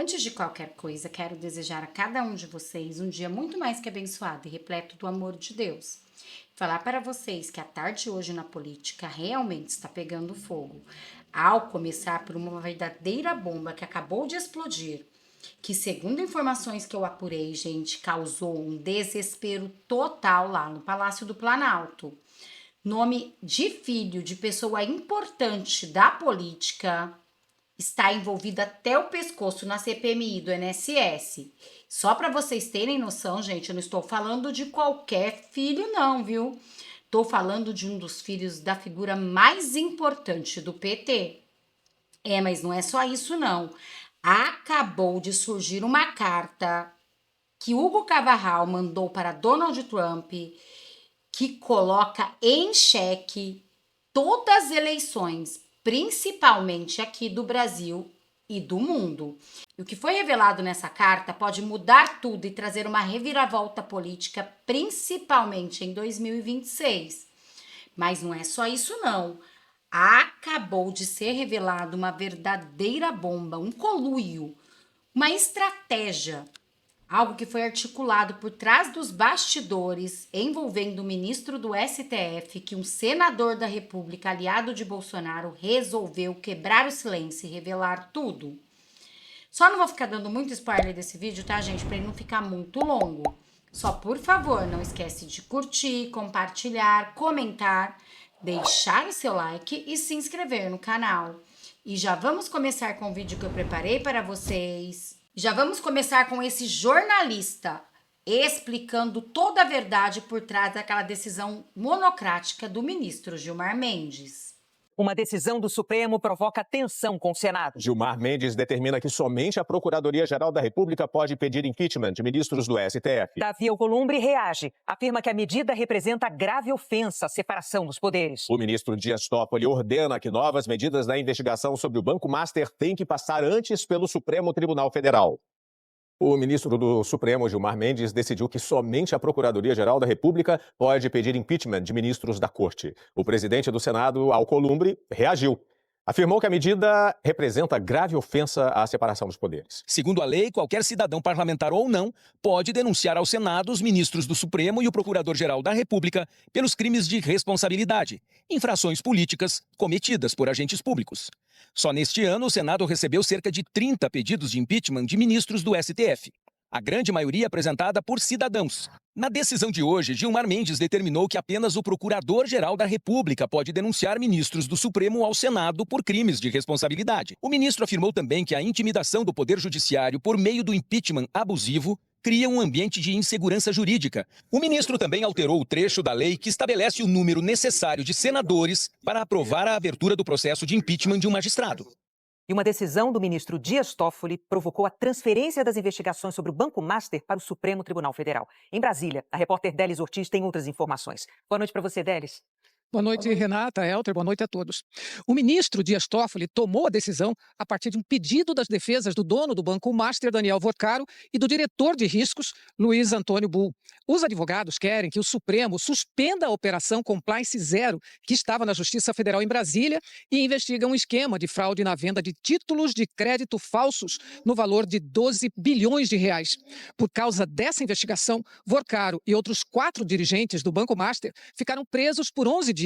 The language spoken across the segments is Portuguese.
Antes de qualquer coisa, quero desejar a cada um de vocês um dia muito mais que abençoado e repleto do amor de Deus. Falar para vocês que a tarde hoje na política realmente está pegando fogo. Ao começar por uma verdadeira bomba que acabou de explodir, que segundo informações que eu apurei, gente, causou um desespero total lá no Palácio do Planalto. Nome de filho de pessoa importante da política está envolvido até o pescoço na CPMI do INSS. Só para vocês terem noção, gente, eu não estou falando de qualquer filho, não, viu? Estou falando de um dos filhos da figura mais importante do PT. Mas não é só isso, não. Acabou de surgir uma carta que Hugo Cavarral mandou para Donald Trump que coloca em xeque todas as eleições, principalmente aqui do Brasil e do mundo. E o que foi revelado nessa carta pode mudar tudo e trazer uma reviravolta política, principalmente em 2026. Mas não é só isso, não. Acabou de ser revelado uma verdadeira bomba, um conluio, uma estratégia, algo que foi articulado por trás dos bastidores, envolvendo o ministro do STF, que um senador da República, aliado de Bolsonaro, resolveu quebrar o silêncio e revelar tudo. Só não vou ficar dando muito spoiler desse vídeo, tá, gente? Para ele não ficar muito longo. Só, por favor, não esquece de curtir, compartilhar, comentar, deixar o seu like e se inscrever no canal. E já vamos começar com o vídeo que eu preparei para vocês. Já vamos começar com esse jornalista explicando toda a verdade por trás daquela decisão monocrática do ministro Gilmar Mendes. Uma decisão do Supremo provoca tensão com o Senado. Gilmar Mendes determina que somente a Procuradoria-Geral da República pode pedir impeachment de ministros do STF. Davi Alcolumbre reage, afirma que a medida representa grave ofensa à separação dos poderes. O ministro Dias Toffoli ordena que novas medidas da investigação sobre o Banco Master têm que passar antes pelo Supremo Tribunal Federal. O ministro do Supremo, Gilmar Mendes, decidiu que somente a Procuradoria-Geral da República pode pedir impeachment de ministros da Corte. O presidente do Senado, Alcolumbre, reagiu. Afirmou que a medida representa grave ofensa à separação dos poderes. Segundo a lei, qualquer cidadão parlamentar ou não pode denunciar ao Senado os ministros do Supremo e o Procurador-Geral da República pelos crimes de responsabilidade, infrações políticas cometidas por agentes públicos. Só neste ano, o Senado recebeu cerca de 30 pedidos de impeachment de ministros do STF, a grande maioria apresentada por cidadãos. Na decisão de hoje, Gilmar Mendes determinou que apenas o Procurador-Geral da República pode denunciar ministros do Supremo ao Senado por crimes de responsabilidade. O ministro afirmou também que a intimidação do Poder Judiciário por meio do impeachment abusivo cria um ambiente de insegurança jurídica. O ministro também alterou o trecho da lei que estabelece o número necessário de senadores para aprovar a abertura do processo de impeachment de um magistrado. E uma decisão do ministro Dias Toffoli provocou a transferência das investigações sobre o Banco Master para o Supremo Tribunal Federal. Em Brasília, a repórter Délis Ortiz tem outras informações. Boa noite para você, Délis. Boa noite, Renata, Helder, boa noite a todos. O ministro Dias Toffoli tomou a decisão a partir de um pedido das defesas do dono do Banco Master, Daniel Vorcaro, e do diretor de riscos, Luiz Antônio Bull. Os advogados querem que o Supremo suspenda a Operação Compliance Zero, que estava na Justiça Federal em Brasília, e investiga um esquema de fraude na venda de títulos de crédito falsos no valor de 12 bilhões de reais. Por causa dessa investigação, Vorcaro e outros 4 dirigentes do Banco Master ficaram presos por 11 dias.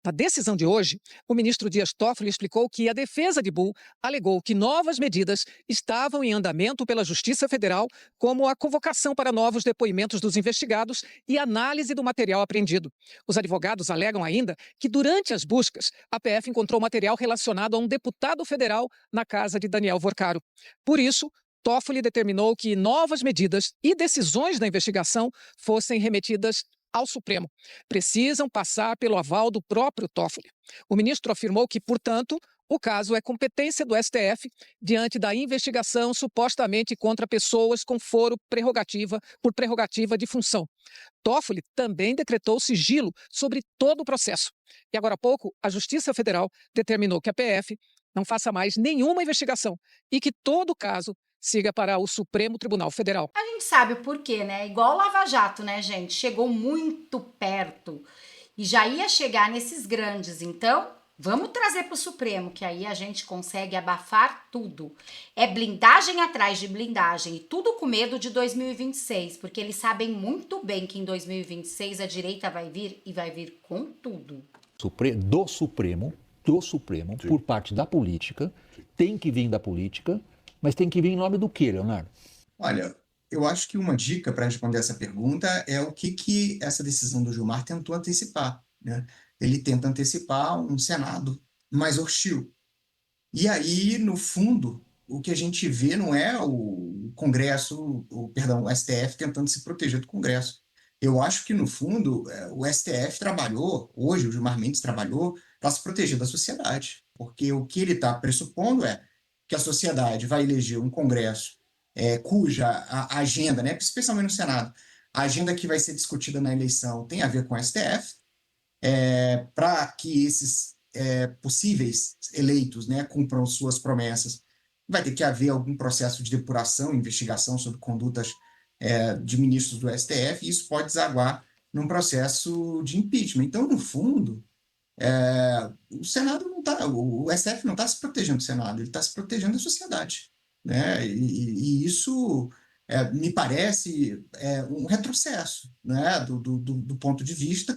Na decisão de hoje, o ministro Dias Toffoli explicou que a defesa de Bull alegou que novas medidas estavam em andamento pela Justiça Federal, como a convocação para novos depoimentos dos investigados e análise do material apreendido. Os advogados alegam ainda que, durante as buscas, a PF encontrou material relacionado a um deputado federal na casa de Daniel Vorcaro. Por isso, Toffoli determinou que novas medidas e decisões da investigação fossem remetidas ao Supremo. Precisam passar pelo aval do próprio Toffoli. O ministro afirmou que, portanto, o caso é competência do STF diante da investigação supostamente contra pessoas com foro por prerrogativa de função. Toffoli também decretou sigilo sobre todo o processo. E agora há pouco, a Justiça Federal determinou que a PF não faça mais nenhuma investigação e que todo o caso siga para o Supremo Tribunal Federal. A gente sabe o porquê, né? Igual o Lava Jato, né, gente? Chegou muito perto e já ia chegar nesses grandes. Então, Vamos trazer para o Supremo, que aí a gente consegue abafar tudo. É blindagem atrás de blindagem, e tudo com medo de 2026, porque eles sabem muito bem que em 2026 a direita vai vir e vai vir com tudo. Do Supremo, Sim. Por parte da política, tem que vir da política, mas tem que vir em nome do quê, Leonardo? Olha, eu acho que uma dica para responder essa pergunta é o que essa decisão do Gilmar tentou antecipar, né? Ele tenta antecipar um Senado mais hostil. E aí, no fundo, o que a gente vê não é o Congresso, o STF tentando se proteger do Congresso. Eu acho que, no fundo, o STF trabalhou, hoje o Gilmar Mendes trabalhou para se proteger da sociedade, porque o que ele está pressupondo é que a sociedade vai eleger um Congresso cuja a agenda, né, especialmente no Senado, a agenda que vai ser discutida na eleição tem a ver com o STF, para que esses possíveis eleitos, né, cumpram suas promessas. Vai ter que haver algum processo de depuração, investigação sobre condutas de ministros do STF, e isso pode desaguar num processo de impeachment. Então, no fundo, o Senado não está, o STF não está se protegendo do Senado, ele está se protegendo da sociedade, né? E isso me parece um retrocesso, né, do ponto de vista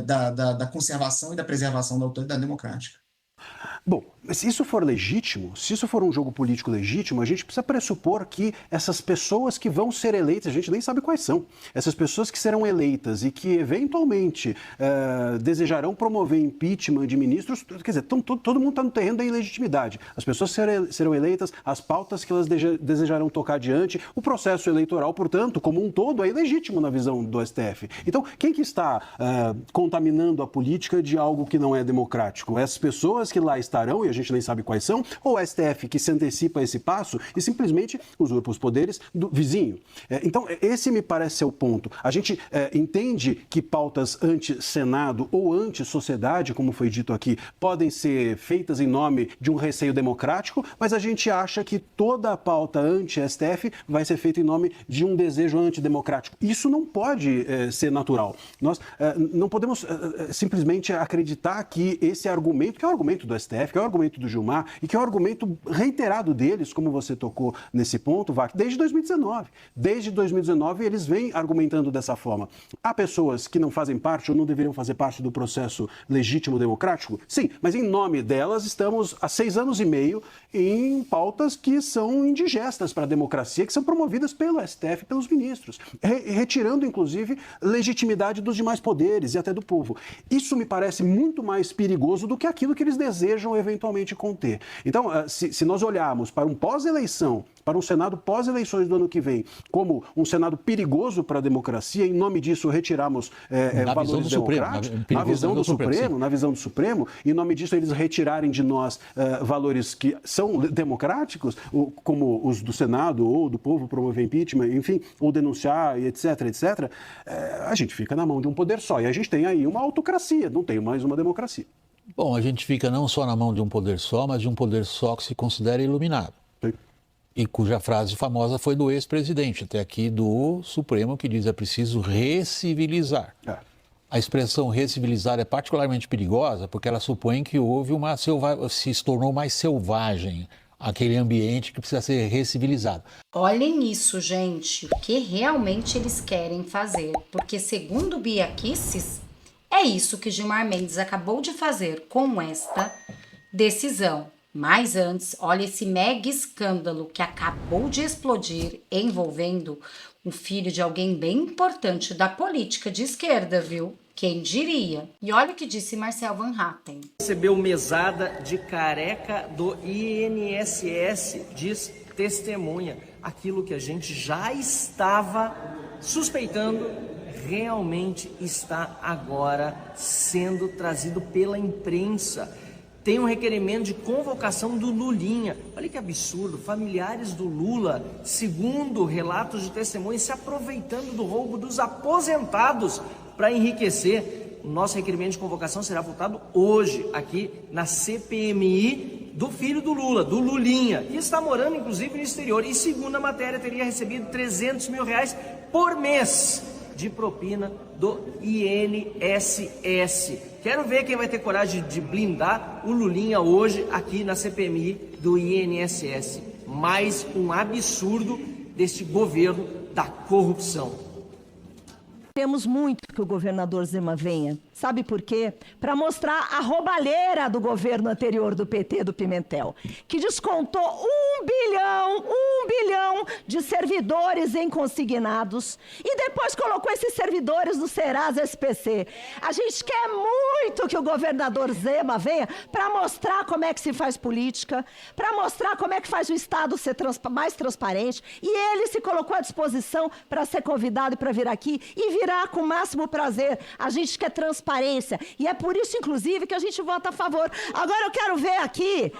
da conservação e da preservação da autoridade democrática. Bom, se isso for legítimo, se isso for um jogo político legítimo, a gente precisa pressupor que essas pessoas que vão ser eleitas, a gente nem sabe quais são, essas pessoas que serão eleitas e que eventualmente desejarão promover impeachment de ministros, quer dizer, todo mundo está no terreno da ilegitimidade. As pessoas serão eleitas, as pautas que elas desejarão tocar adiante, o processo eleitoral, portanto, como um todo, é ilegítimo na visão do STF. Então, quem que está contaminando a política de algo que não é democrático? Essas pessoas que lá estarão, e a gente nem sabe quais são, ou o STF que se antecipa a esse passo e simplesmente usurpa os poderes do vizinho. Então, esse me parece ser o ponto. A gente entende que pautas anti-Senado ou anti-sociedade, como foi dito aqui, podem ser feitas em nome de um receio democrático, mas a gente acha que toda a pauta anti-STF vai ser feita em nome de um desejo antidemocrático. Isso não pode ser natural. Nós não podemos simplesmente acreditar que esse argumento, que é o argumento do STF, que é o argumento do Gilmar e que é o argumento reiterado deles, como você tocou nesse ponto, Vac, desde 2019. Desde 2019 eles vêm argumentando dessa forma. Há pessoas que não fazem parte ou não deveriam fazer parte do processo legítimo democrático? Sim, mas em nome delas estamos há 6 anos e meio em pautas que são indigestas para a democracia, que são promovidas pelo STF, pelos ministros, retirando inclusive legitimidade dos demais poderes e até do povo. Isso me parece muito mais perigoso do que aquilo que eles desejam eventualmente conter. Então, se nós olharmos para um pós-eleição, para um Senado pós-eleições do ano que vem, como um Senado perigoso para a democracia, em nome disso retirarmos valores democráticos, na visão do Supremo, em nome disso eles retirarem de nós valores que são democráticos, como os do Senado ou do povo promover impeachment, enfim, ou denunciar, etc., a gente fica na mão de um poder só. E a gente tem aí uma autocracia, não tem mais uma democracia. Bom, a gente fica não só na mão de um poder só, mas de um poder só que se considera iluminado. Sim. E cuja frase famosa foi do ex-presidente, até aqui do Supremo, que diz: é preciso recivilizar. A expressão recivilizar é particularmente perigosa porque ela supõe que houve se tornou mais selvagem aquele ambiente que precisa ser recivilizado. Olhem isso, gente, o que realmente eles querem fazer, porque segundo Bia Kicis, é isso que Gilmar Mendes acabou de fazer com esta decisão. Mas antes, olha esse mega escândalo que acabou de explodir envolvendo o filho de alguém bem importante da política de esquerda, viu? Quem diria? E olha o que disse Marcel Van Hatten. Recebeu mesada de careca do INSS, diz testemunha. Aquilo que a gente já estava suspeitando realmente está agora sendo trazido pela imprensa. Tem um requerimento de convocação do Lulinha. Olha que absurdo, familiares do Lula, segundo relatos de testemunhas, se aproveitando do roubo dos aposentados para enriquecer. O nosso requerimento de convocação será votado hoje, aqui na CPMI do filho do Lula, do Lulinha, que está morando inclusive no exterior e, segundo a matéria, teria recebido R$300 mil por mês de propina do INSS. Quero ver quem vai ter coragem de blindar o Lulinha hoje aqui na CPMI do INSS. Mais um absurdo deste governo da corrupção. Temos muito que o governador Zema venha. Sabe por quê? Para mostrar a roubalheira do governo anterior do PT, do Pimentel, que descontou 1 bilhão de servidores em consignados e depois colocou esses servidores no Serasa SPC. A gente quer muito que o governador Zema venha para mostrar como é que se faz política, para mostrar como é que faz o Estado ser mais transparente, e ele se colocou à disposição para ser convidado para vir aqui e virá com o máximo prazer. A gente quer transparência e é por isso, inclusive, que a gente vota a favor. Agora eu quero ver aqui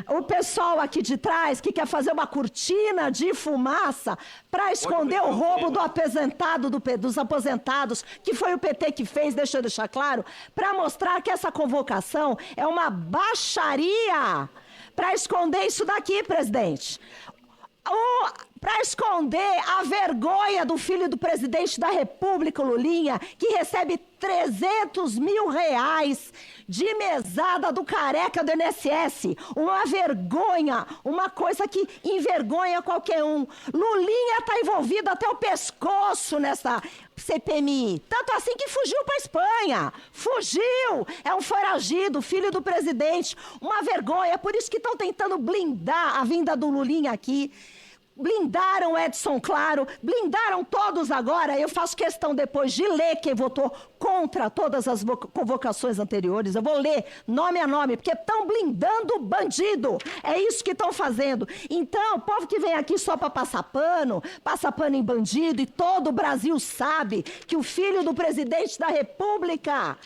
o pessoal aqui de trás que quer fazer uma cortina de fumaça para esconder o roubo do aposentado, dos aposentados, que foi o PT que fez, deixa eu deixar claro, para mostrar que essa convocação é uma baixaria, para esconder isso daqui, presidente. Para esconder a vergonha do filho do presidente da República, Lulinha, que recebe 300 mil reais de mesada do careca do INSS. Uma vergonha, uma coisa que envergonha qualquer um. Lulinha está envolvido até o pescoço nessa CPMI. Tanto assim que fugiu para a Espanha. Fugiu! É um foragido, filho do presidente. Uma vergonha. É por isso que estão tentando blindar a vinda do Lulinha aqui. Blindaram Edson Claro, blindaram todos agora. Eu faço questão depois de ler quem votou contra todas as convocações anteriores. Eu vou ler nome a nome, porque estão blindando o bandido. É isso que estão fazendo. Então, o povo que vem aqui só para passar pano em bandido, e todo o Brasil sabe que o filho do presidente da República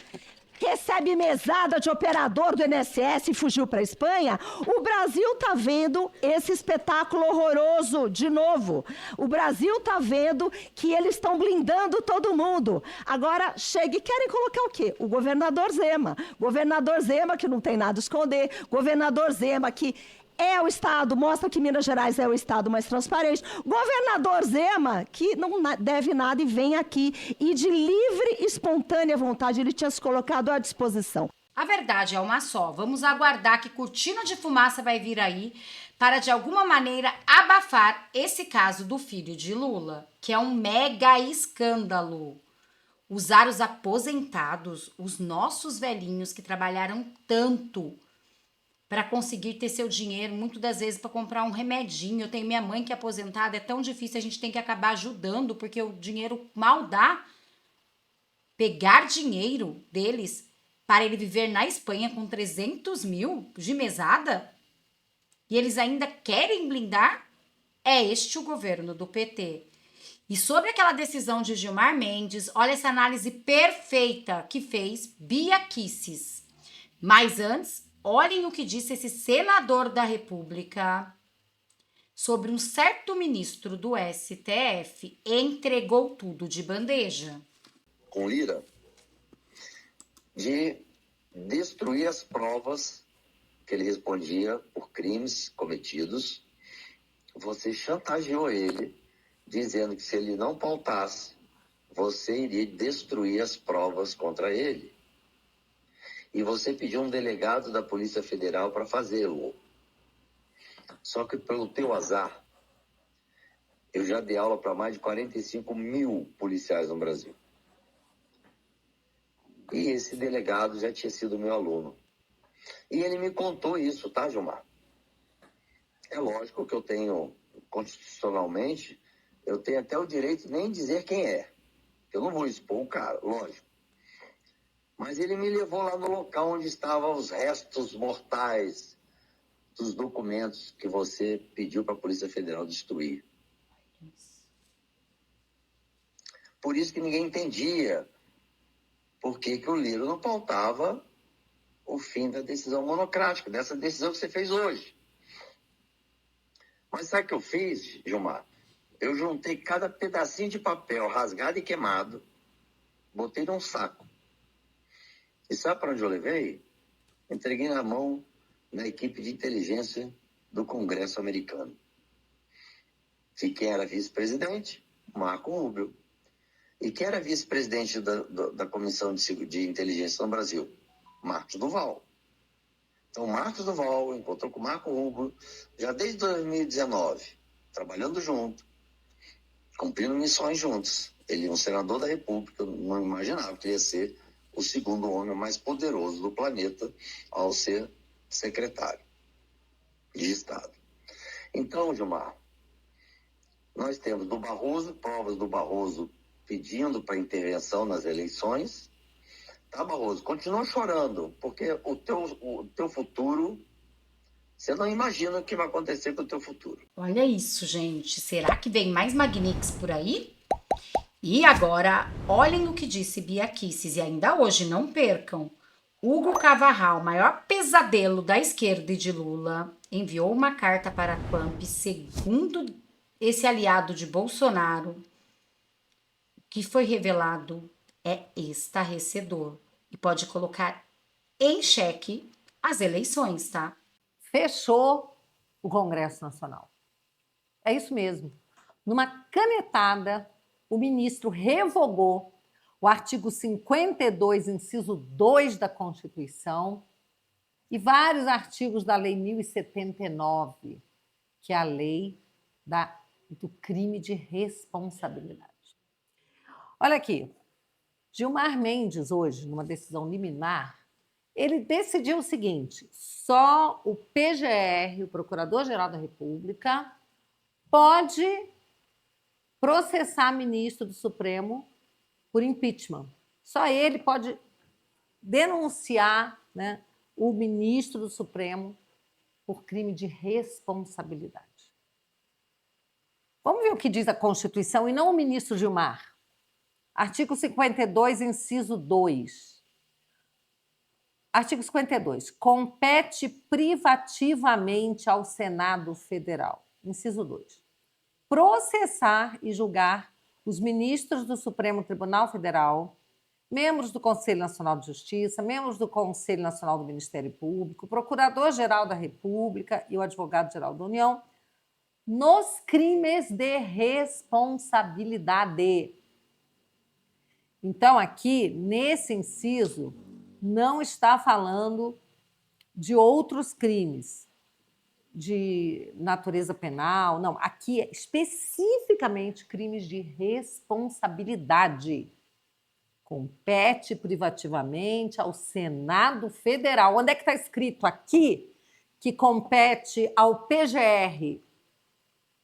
recebe mesada de operador do INSS e fugiu para a Espanha. O Brasil está vendo esse espetáculo horroroso de novo. O Brasil está vendo que eles estão blindando todo mundo. Agora, chega e querem colocar o quê? O governador Zema. Governador Zema que não tem nada a esconder. Governador Zema que é o Estado, mostra que Minas Gerais é o Estado mais transparente. Governador Zema, que não deve nada e vem aqui, e de livre e espontânea vontade, ele tinha se colocado à disposição. A verdade é uma só. Vamos aguardar que cortina de fumaça vai vir aí para, de alguma maneira, abafar esse caso do filho de Lula, que é um mega escândalo. Usar os aposentados, os nossos velhinhos que trabalharam tanto para conseguir ter seu dinheiro, muitas das vezes para comprar um remedinho. Eu tenho minha mãe que é aposentada, é tão difícil, a gente tem que acabar ajudando, porque o dinheiro mal dá. Pegar dinheiro deles para ele viver na Espanha com 300 mil de mesada, e eles ainda querem blindar, é este o governo do PT. E sobre aquela decisão de Gilmar Mendes, olha essa análise perfeita que fez Bia Kicis. Mas antes, olhem o que disse esse senador da República sobre um certo ministro do STF. Entregou tudo de bandeja. Com Lira, de destruir as provas que ele respondia por crimes cometidos. Você chantageou ele, dizendo que se ele não pautasse, você iria destruir as provas contra ele. E você pediu um delegado da Polícia Federal para fazê-lo. Só que pelo teu azar, eu já dei aula para mais de 45 mil policiais no Brasil. E esse delegado já tinha sido meu aluno. E ele me contou isso, tá, Gilmar? É lógico que eu tenho, constitucionalmente, eu tenho até o direito de nem dizer quem é. Eu não vou expor o cara, lógico. Mas ele me levou lá no local onde estavam os restos mortais dos documentos que você pediu para a Polícia Federal destruir. Por isso que ninguém entendia por que o Lira não pautava o fim da decisão monocrática, dessa decisão que você fez hoje. Mas sabe o que eu fiz, Gilmar? Eu juntei cada pedacinho de papel rasgado e queimado, botei num saco. E sabe para onde eu levei? Entreguei na mão da equipe de inteligência do Congresso americano. De quem era vice-presidente? Marco Rubio. E quem era vice-presidente da Comissão de Inteligência no Brasil? Marcos Duval. Então, Marcos Duval encontrou com o Marco Rubio já desde 2019, trabalhando junto, cumprindo missões juntos. Ele é um senador da República, eu não imaginava que ele ia ser o segundo homem mais poderoso do planeta ao ser secretário de Estado. Então, Gilmar, nós temos do Barroso, provas do Barroso pedindo para intervenção nas eleições. Tá, Barroso, continua chorando, porque o teu futuro, você não imagina o que vai acontecer com o teu futuro. Olha isso, gente. Será que vem mais Magnix por aí? E agora, olhem o que disse Bia Kicis, e ainda hoje, não percam. Hugo Cavarral, maior pesadelo da esquerda e de Lula, enviou uma carta para Trump, segundo esse aliado de Bolsonaro. O que foi revelado é estarrecedor e pode colocar em xeque as eleições, tá? Fechou o Congresso Nacional. É isso mesmo. Numa canetada, o ministro revogou o artigo 52, inciso 2 da Constituição e vários artigos da Lei 1079, que é a lei do crime de responsabilidade. Olha aqui, Gilmar Mendes, hoje, numa decisão liminar, ele decidiu o seguinte: só o PGR, o Procurador-Geral da República, pode processar ministro do Supremo por impeachment. Só ele pode denunciar, né, o ministro do Supremo por crime de responsabilidade. Vamos ver o que diz a Constituição e não o ministro Gilmar. Artigo 52, inciso 2. Artigo 52. Compete privativamente ao Senado Federal. Inciso 2. Processar e julgar os ministros do Supremo Tribunal Federal, membros do Conselho Nacional de Justiça, membros do Conselho Nacional do Ministério Público, Procurador-Geral da República e o Advogado-Geral da União, nos crimes de responsabilidade. Então, aqui, nesse inciso, não está falando de outros crimes de natureza penal, não. Aqui é especificamente crimes de responsabilidade. Compete privativamente ao Senado Federal. Onde é que está escrito aqui que compete ao PGR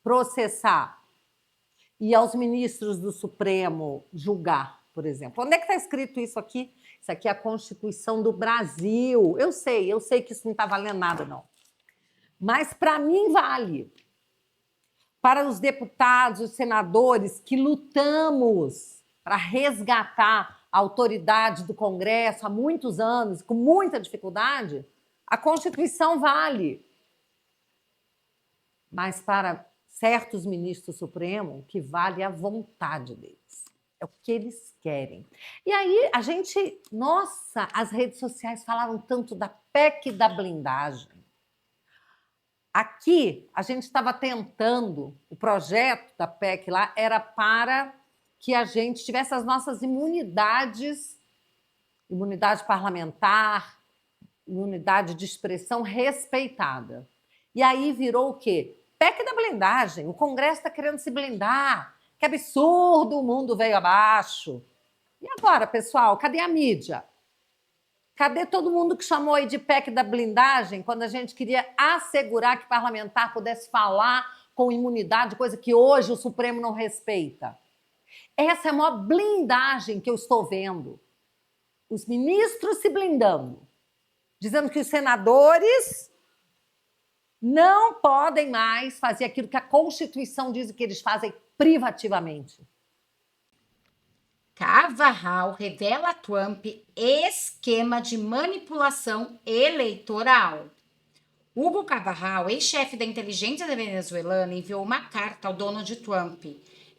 processar e aos ministros do Supremo julgar, por exemplo? Onde é que está escrito isso aqui? Isso aqui é a Constituição do Brasil. Eu sei que isso não está valendo nada, não. Mas para mim vale. Para os deputados, os senadores que lutamos para resgatar a autoridade do Congresso há muitos anos, com muita dificuldade, a Constituição vale. Mas para certos ministros do Supremo, o que vale é a vontade deles. É o que eles querem. E aí a gente... Nossa, as redes sociais falaram tanto da PEC da blindagem. Aqui, a gente estava tentando, o projeto da PEC lá era para que a gente tivesse as nossas imunidades, imunidade parlamentar, imunidade de expressão respeitada. E aí virou o quê? PEC da blindagem. O Congresso está querendo se blindar. Que absurdo, o mundo veio abaixo. E agora, pessoal, cadê a mídia? Cadê todo mundo que chamou aí de PEC da blindagem quando a gente queria assegurar que parlamentar pudesse falar com imunidade, coisa que hoje o Supremo não respeita? Essa é a maior blindagem que eu estou vendo. Os ministros se blindando, dizendo que os senadores não podem mais fazer aquilo que a Constituição diz que eles fazem privativamente. Cavarral revela a Trump esquema de manipulação eleitoral. Hugo Cavarral, ex-chefe da inteligência venezuelana, enviou uma carta ao Donald Trump,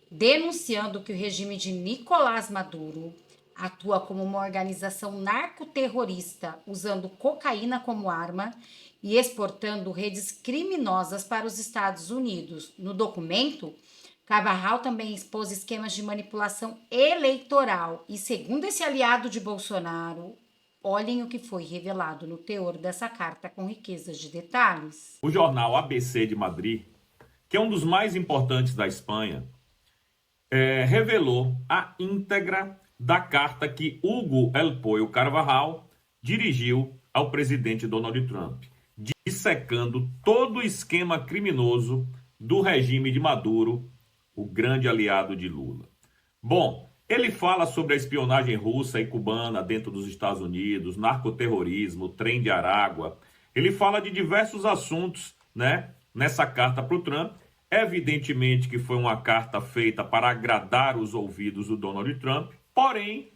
denunciando que o regime de Nicolás Maduro atua como uma organização narcoterrorista, usando cocaína como arma e exportando redes criminosas para os Estados Unidos. No documento, Carvajal também expôs esquemas de manipulação eleitoral. E segundo esse aliado de Bolsonaro, olhem o que foi revelado no teor dessa carta com riquezas de detalhes. O jornal ABC de Madrid, que é um dos mais importantes da Espanha, revelou a íntegra da carta que Hugo El Pollo Carvajal dirigiu ao presidente Donald Trump, dissecando todo o esquema criminoso do regime de Maduro, o grande aliado de Lula. Bom, ele fala sobre a espionagem russa e cubana dentro dos Estados Unidos, narcoterrorismo, trem de Aragua. Ele fala de diversos assuntos, né, nessa carta para o Trump. Evidentemente que foi uma carta feita para agradar os ouvidos do Donald Trump, porém,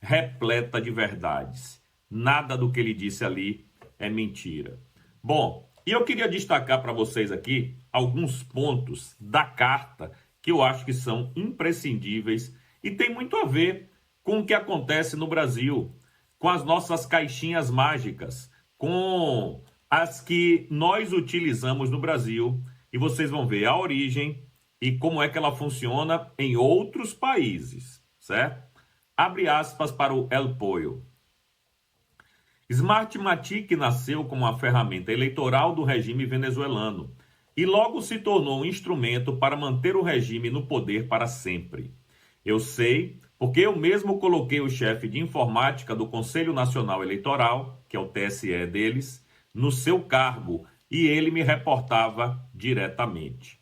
repleta de verdades. Nada do que ele disse ali é mentira. Bom, e eu queria destacar para vocês aqui alguns pontos da carta que eu acho que são imprescindíveis e tem muito a ver com o que acontece no Brasil, com as nossas caixinhas mágicas, com as que nós utilizamos no Brasil, e vocês vão ver a origem e como é que ela funciona em outros países, certo? Abre aspas para o El Pollo. Smartmatic nasceu como uma ferramenta eleitoral do regime venezuelano e logo se tornou um instrumento para manter o regime no poder para sempre. Eu sei porque eu mesmo coloquei o chefe de informática do Conselho Nacional Eleitoral, que é o TSE deles, no seu cargo e ele me reportava diretamente.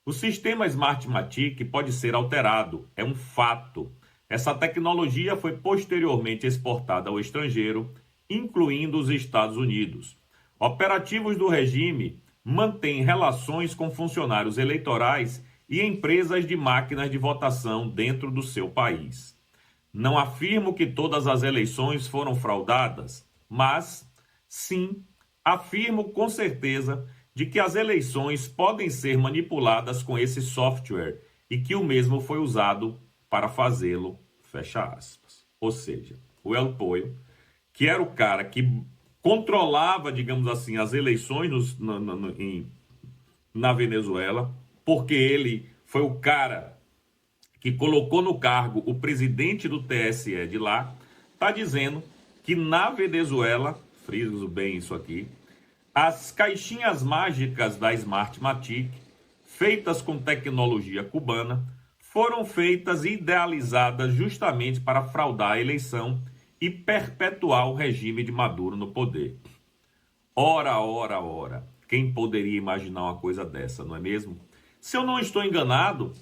O sistema Smartmatic pode ser alterado, é um fato. Essa tecnologia foi posteriormente exportada ao estrangeiro, incluindo os Estados Unidos. Operativos do regime mantêm relações com funcionários eleitorais e empresas de máquinas de votação dentro do seu país. Não afirmo que todas as eleições foram fraudadas, mas, sim, afirmo com certeza de que as eleições podem ser manipuladas com esse software e que o mesmo foi usado para fazê-lo, fecha aspas. Ou seja, o El Pollo, que era o cara que controlava, digamos assim, as eleições na Venezuela, porque ele foi o cara que colocou no cargo o presidente do TSE de lá, está dizendo que na Venezuela, friso bem isso aqui, as caixinhas mágicas da Smartmatic, feitas com tecnologia cubana, foram feitas e idealizadas justamente para fraudar a eleição e perpetuar o regime de Maduro no poder. Ora, ora, ora. Quem poderia imaginar uma coisa dessa, não é mesmo? Se eu não estou enganado,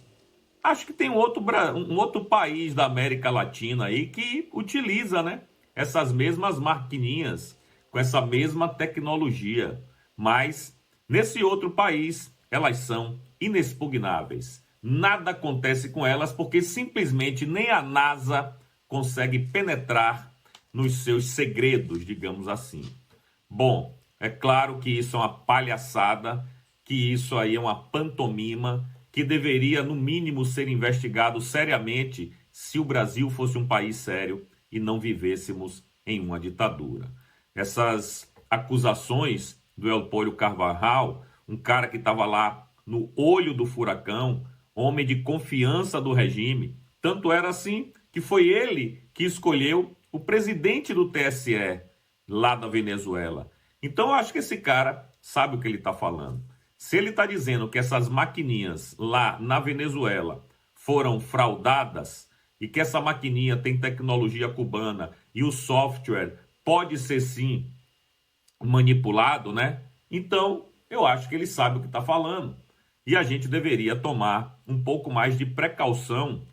acho que tem um outro país da América Latina aí que utiliza, né, essas mesmas maquininhas, com essa mesma tecnologia. Mas, nesse outro país, elas são inexpugnáveis. Nada acontece com elas porque simplesmente nem a NASA consegue penetrar nos seus segredos, digamos assim. Bom, é claro que isso é uma palhaçada, que isso aí é uma pantomima, que deveria, no mínimo, ser investigado seriamente se o Brasil fosse um país sério e não vivêssemos em uma ditadura. Essas acusações do El Pollo Carvajal, um cara que estava lá no olho do furacão, homem de confiança do regime, tanto era assim que foi ele que escolheu o presidente do TSE lá da Venezuela. Então eu acho que esse cara sabe o que ele está falando. Se ele está dizendo que essas maquininhas lá na Venezuela foram fraudadas e que essa maquininha tem tecnologia cubana e o software pode ser sim manipulado, né? Então eu acho que ele sabe o que está falando. E a gente deveria tomar um pouco mais de precaução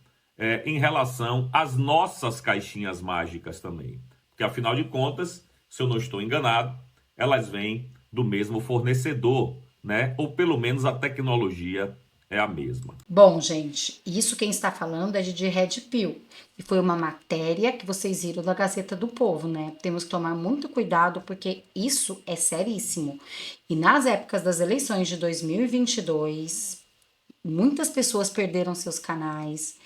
em relação às nossas caixinhas mágicas também. Porque, afinal de contas, se eu não estou enganado, elas vêm do mesmo fornecedor, né? Ou pelo menos a tecnologia é a mesma. Bom, gente, isso quem está falando é de Red Pill. E foi uma matéria que vocês viram da Gazeta do Povo, né? Temos que tomar muito cuidado porque isso é seríssimo. E nas épocas das eleições de 2022, muitas pessoas perderam seus canais.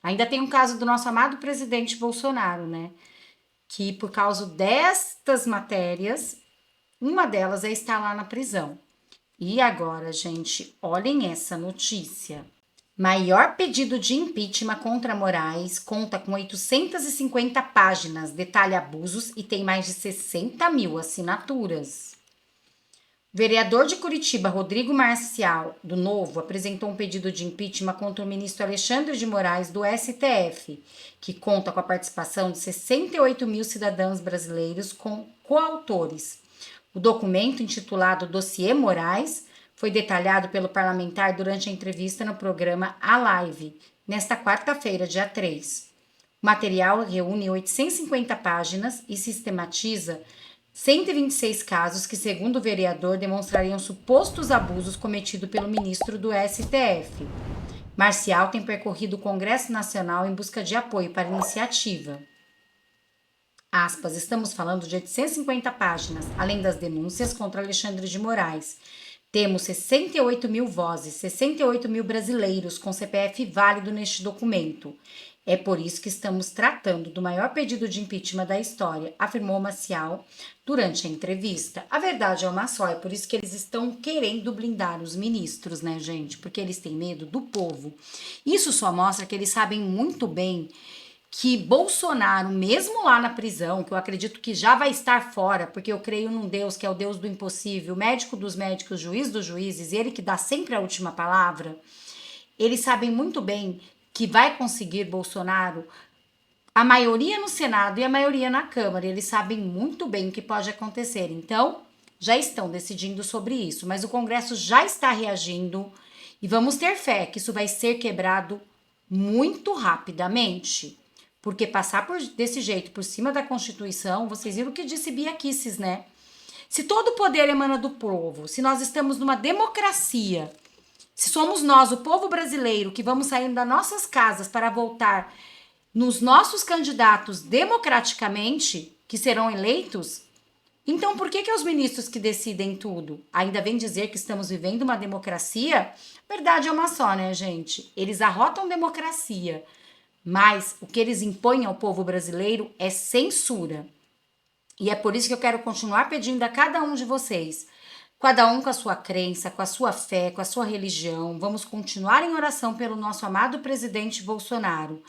Ainda tem um caso do nosso amado presidente Bolsonaro, né? Que por causa destas matérias, uma delas é estar lá na prisão. E agora, gente, olhem essa notícia. Maior pedido de impeachment contra Moraes, conta com 850 páginas, detalha abusos e tem mais de 60 mil assinaturas. O vereador de Curitiba, Rodrigo Marcial, do Novo, apresentou um pedido de impeachment contra o ministro Alexandre de Moraes, do STF, que conta com a participação de 68 mil cidadãos brasileiros com coautores. O documento, intitulado Dossiê Moraes, foi detalhado pelo parlamentar durante a entrevista no programa A Live, nesta quarta-feira, dia 3. O material reúne 850 páginas e sistematiza 126 casos que, segundo o vereador, demonstrariam supostos abusos cometidos pelo ministro do STF. Marcial tem percorrido o Congresso Nacional em busca de apoio para a iniciativa. Aspas, estamos falando de 850 páginas, além das denúncias contra Alexandre de Moraes. Temos 68 mil vozes, 68 mil brasileiros com CPF válido neste documento. É por isso que estamos tratando do maior pedido de impeachment da história, afirmou Marcial durante a entrevista. A verdade é uma só, é por isso que eles estão querendo blindar os ministros, né, gente? Porque eles têm medo do povo. Isso só mostra que eles sabem muito bem que Bolsonaro, mesmo lá na prisão, que eu acredito que já vai estar fora, porque eu creio num Deus que é o Deus do impossível, médico dos médicos, juiz dos juízes, ele que dá sempre a última palavra, eles sabem muito bem que vai conseguir Bolsonaro a maioria no Senado e a maioria na Câmara. Eles sabem muito bem o que pode acontecer. Então, já estão decidindo sobre isso. Mas o Congresso já está reagindo e vamos ter fé que isso vai ser quebrado muito rapidamente. Porque passar desse jeito por cima da Constituição, vocês viram o que disse Bia Kicis, né? Se todo o poder emana do povo, se nós estamos numa democracia, se somos nós, o povo brasileiro, que vamos sair das nossas casas para votar nos nossos candidatos democraticamente, que serão eleitos, então por que os ministros que decidem tudo? Ainda vem dizer que estamos vivendo uma democracia? Verdade é uma só, né, gente? Eles arrotam democracia, mas o que eles impõem ao povo brasileiro é censura. E é por isso que eu quero continuar pedindo a cada um de vocês, cada um com a sua crença, com a sua fé, com a sua religião, vamos continuar em oração pelo nosso amado presidente Bolsonaro.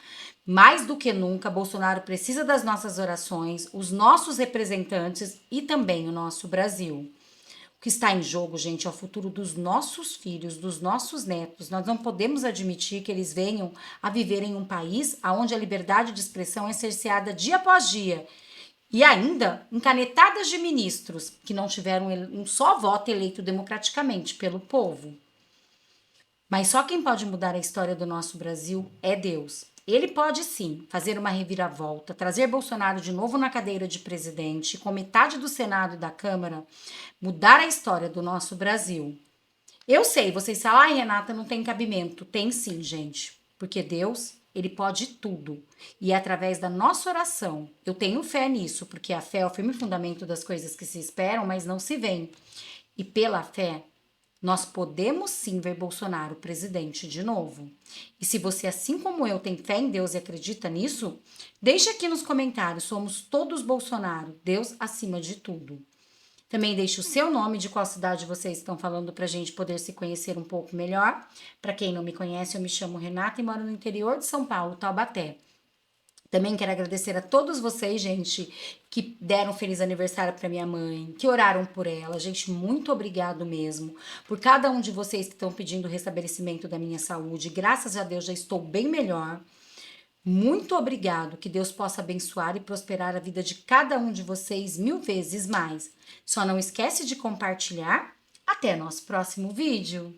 Mais do que nunca, Bolsonaro precisa das nossas orações, os nossos representantes e também o nosso Brasil. O que está em jogo, gente, é o futuro dos nossos filhos, dos nossos netos. Nós não podemos admitir que eles venham a viver em um país onde a liberdade de expressão é cerceada dia após dia. E ainda encanetadas de ministros que não tiveram um só voto eleito democraticamente pelo povo. Mas só quem pode mudar a história do nosso Brasil é Deus. Ele pode sim fazer uma reviravolta, trazer Bolsonaro de novo na cadeira de presidente, com metade do Senado e da Câmara, mudar a história do nosso Brasil. Eu sei, vocês falam, ai Renata, não tem cabimento. Tem sim, gente, porque Deus, ele pode tudo. E é através da nossa oração. Eu tenho fé nisso, porque a fé é o firme fundamento das coisas que se esperam, mas não se veem. E pela fé, nós podemos sim ver Bolsonaro presidente de novo. E se você, assim como eu, tem fé em Deus e acredita nisso, deixe aqui nos comentários, somos todos Bolsonaro, Deus acima de tudo. Também deixe o seu nome, de qual cidade vocês estão falando para a gente poder se conhecer um pouco melhor. Para quem não me conhece, eu me chamo Renata e moro no interior de São Paulo, Taubaté. Também quero agradecer a todos vocês, gente, que deram um feliz aniversário para minha mãe, que oraram por ela. Gente, muito obrigado mesmo por cada um de vocês que estão pedindo o restabelecimento da minha saúde. Graças a Deus já estou bem melhor. Muito obrigado, que Deus possa abençoar e prosperar a vida de cada um de vocês 1000 vezes mais. Só não esquece de compartilhar. Até nosso próximo vídeo.